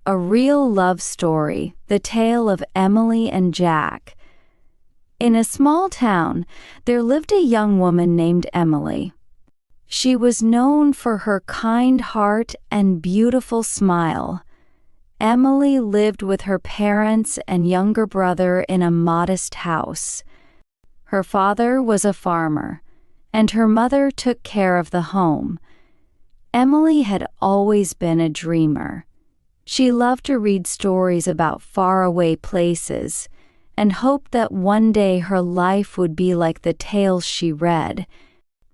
A real love story, the tale of Emily and Jack. In a small town, there lived a young woman named Emily. She was known for her kind heart and beautiful smile. Emily lived with her parents and younger brother in a modest house. Her father was a farmer, and her mother took care of the home. Emily had always been a dreamer. She loved to read stories about faraway places and hoped that one day her life would be like the tales she read.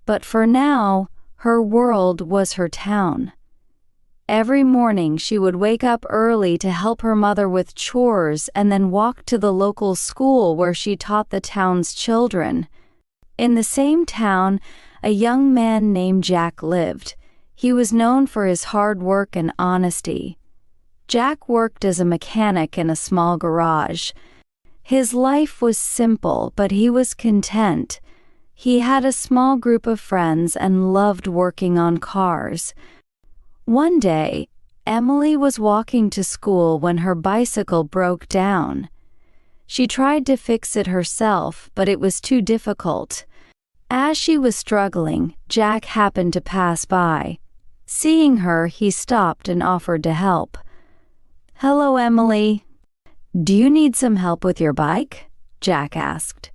But for now, her world was her town. Every morning she would wake up early to help her mother with chores and then walk to the local school where she taught the town's children. In the same town, a young man named Jack lived. He was known for his hard work and honesty. Jack worked as a mechanic in a small garage. His life was simple, but he was content. He had a small group of friends and loved working on cars. One day, Emily was walking to school when her bicycle broke down. She tried to fix it herself, but it was too difficult. As she was struggling, Jack happened to pass by. Seeing her, he stopped and offered to help. "Hello, Emily. Do you need some help with your bike?" Jack asked.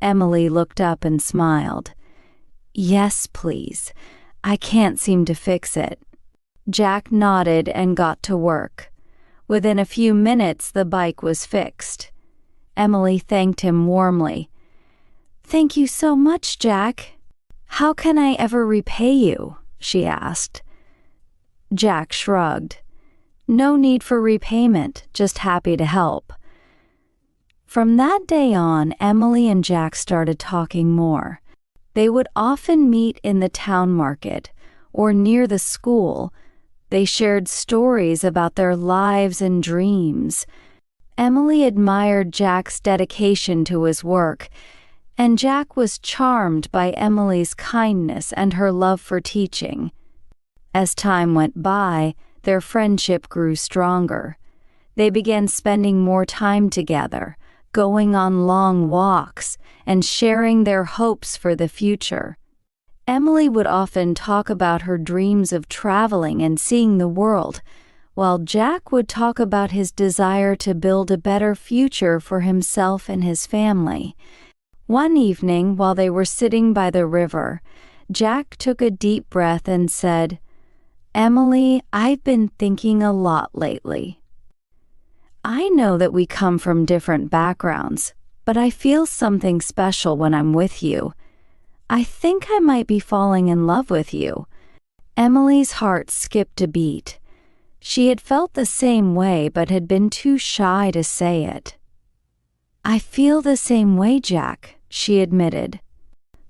Emily looked up and smiled. "Yes, please. I can't seem to fix it." Jack nodded and got to work. Within a few minutes, the bike was fixed. Emily thanked him warmly. "Thank you so much, Jack. How can I ever repay you?" she asked. Jack shrugged. "No need for repayment, just happy to help." From that day on, Emily and Jack started talking more. They would often meet in the town market or near the school. They shared stories about their lives and dreams. Emily admired Jack's dedication to his work, and Jack was charmed by Emily's kindness and her love for teaching. As time went by, their friendship grew stronger. They began spending more time together, going on long walks, and sharing their hopes for the future. Emily would often talk about her dreams of traveling and seeing the world, while Jack would talk about his desire to build a better future for himself and his family. One evening, while they were sitting by the river, Jack took a deep breath and said, "Emily, I've been thinking a lot lately. I know that we come from different backgrounds, but I feel something special when I'm with you. I think I might be falling in love with you." Emily's heart skipped a beat. She had felt the same way but had been too shy to say it. "I feel the same way, Jack," she admitted.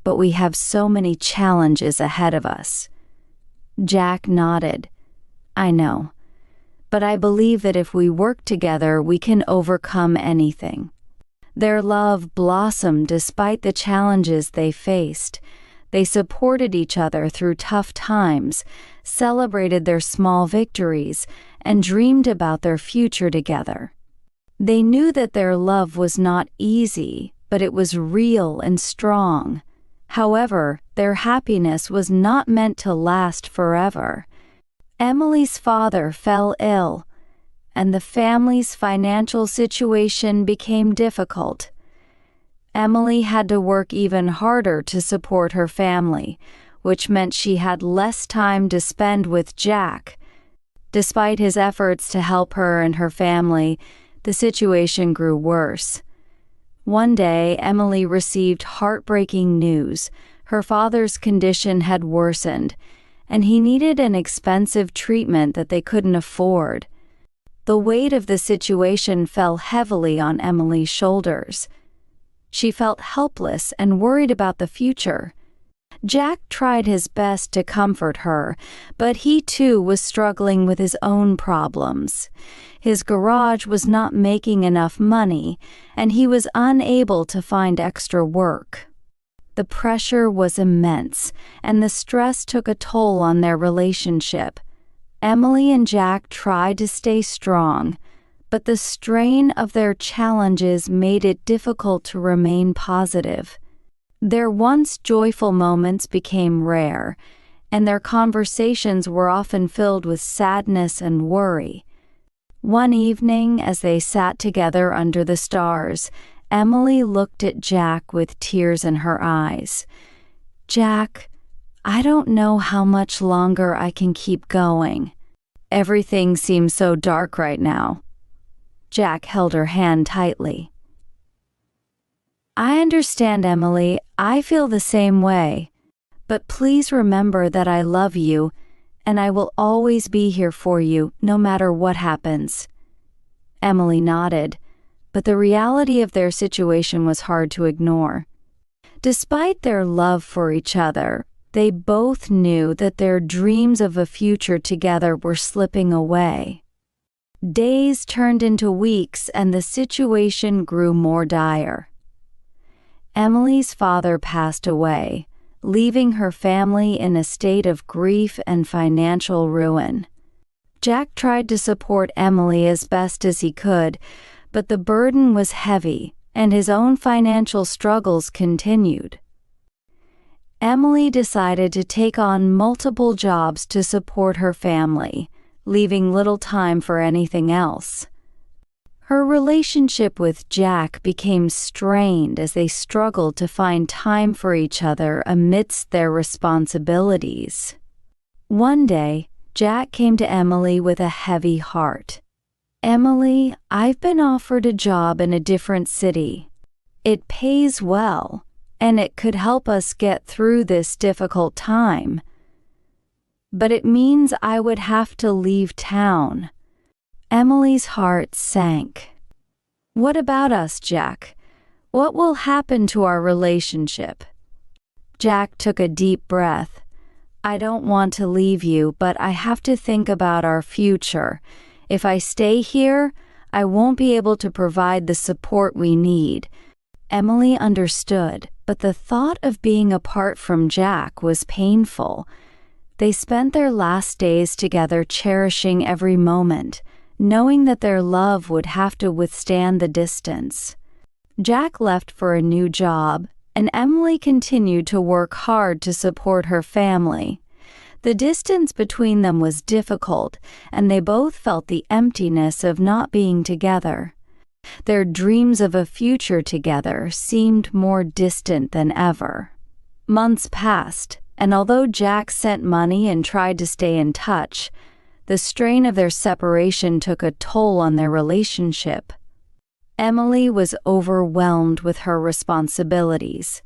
"But we have so many challenges ahead of us." Jack nodded. "I know, but I believe that if we work together, we can overcome anything." Their love blossomed despite the challenges they faced. They supported each other through tough times, celebrated their small victories, and dreamed about their future together. They knew that their love was not easy, but it was real and strong. However, their happiness was not meant to last forever. Emily's father fell ill, and the family's financial situation became difficult. Emily had to work even harder to support her family, which meant she had less time to spend with Jack. Despite his efforts to help her and her family, the situation grew worse. One day, Emily received heartbreaking news. Her father's condition had worsened, and he needed an expensive treatment that they couldn't afford. The weight of the situation fell heavily on Emily's shoulders. She felt helpless and worried about the future. Jack tried his best to comfort her, but he too was struggling with his own problems. His garage was not making enough money, and he was unable to find extra work. The pressure was immense, and the stress took a toll on their relationship. Emily and Jack tried to stay strong, but the strain of their challenges made it difficult to remain positive. Their once joyful moments became rare, and their conversations were often filled with sadness and worry. One evening, as they sat together under the stars, Emily looked at Jack with tears in her eyes. "Jack, I don't know how much longer I can keep going. Everything seems so dark right now." Jack held her hand tightly. "I understand, Emily. I feel the same way. But please remember that I love you, and I will always be here for you, no matter what happens." Emily nodded, but the reality of their situation was hard to ignore. Despite their love for each other, they both knew that their dreams of a future together were slipping away. Days turned into weeks, and the situation grew more dire. Emily's father passed away, leaving her family in a state of grief and financial ruin. Jack tried to support Emily as best as he could, but the burden was heavy, and his own financial struggles continued. Emily decided to take on multiple jobs to support her family, leaving little time for anything else. Her relationship with Jack became strained as they struggled to find time for each other amidst their responsibilities. One day, Jack came to Emily with a heavy heart. "Emily, I've been offered a job in a different city. It pays well, and it could help us get through this difficult time. But it means I would have to leave town." Emily's heart sank. "What about us, Jack? What will happen to our relationship?" Jack took a deep breath. "I don't want to leave you, but I have to think about our future. If I stay here, I won't be able to provide the support we need." Emily understood, but the thought of being apart from Jack was painful. They spent their last days together cherishing every moment, knowing that their love would have to withstand the distance. Jack left for a new job, and Emily continued to work hard to support her family. The distance between them was difficult, and they both felt the emptiness of not being together. Their dreams of a future together seemed more distant than ever. Months passed, and although Jack sent money and tried to stay in touch, the strain of their separation took a toll on their relationship. Emily was overwhelmed with her responsibilities,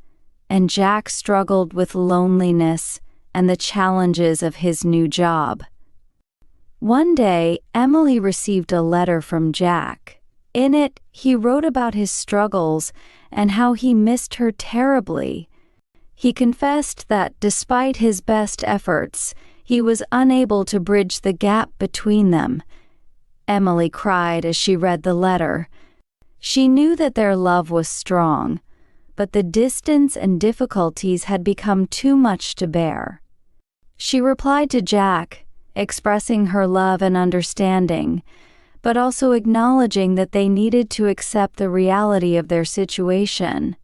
and Jack struggled with loneliness and the challenges of his new job. One day, Emily received a letter from Jack. In it, he wrote about his struggles and how he missed her terribly. He confessed that despite his best efforts, he was unable to bridge the gap between them. Emily cried as she read the letter. She knew that their love was strong, but the distance and difficulties had become too much to bear. She replied to Jack, expressing her love and understanding, but also acknowledging that they needed to accept the reality of their situation.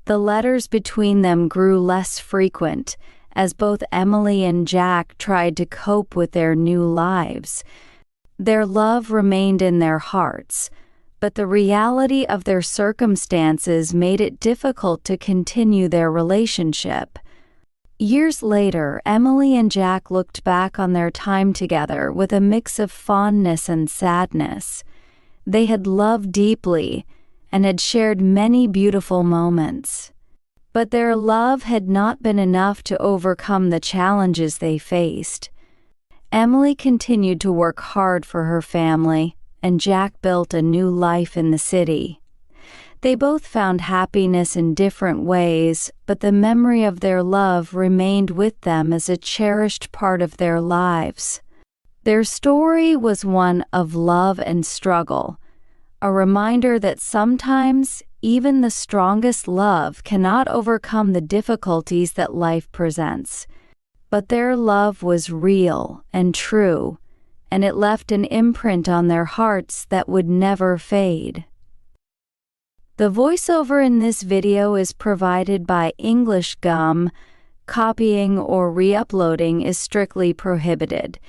The letters between them grew less frequent, as both Emily and Jack tried to cope with their new lives. Their love remained in their hearts, but the reality of their circumstances made it difficult to continue their relationship. Years later, Emily and Jack looked back on their time together with a mix of fondness and sadness. They had loved deeply and had shared many beautiful moments. But their love had not been enough to overcome the challenges they faced. Emily continued to work hard for her family, and Jack built a new life in the city. They both found happiness in different ways, but the memory of their love remained with them as a cherished part of their lives. Their story was one of love and struggle, a reminder that sometimes even the strongest love cannot overcome the difficulties that life presents. But their love was real and true, and it left an imprint on their hearts that would never fade. The voiceover in this video is provided by English Gum. Copying or re-uploading is strictly prohibited.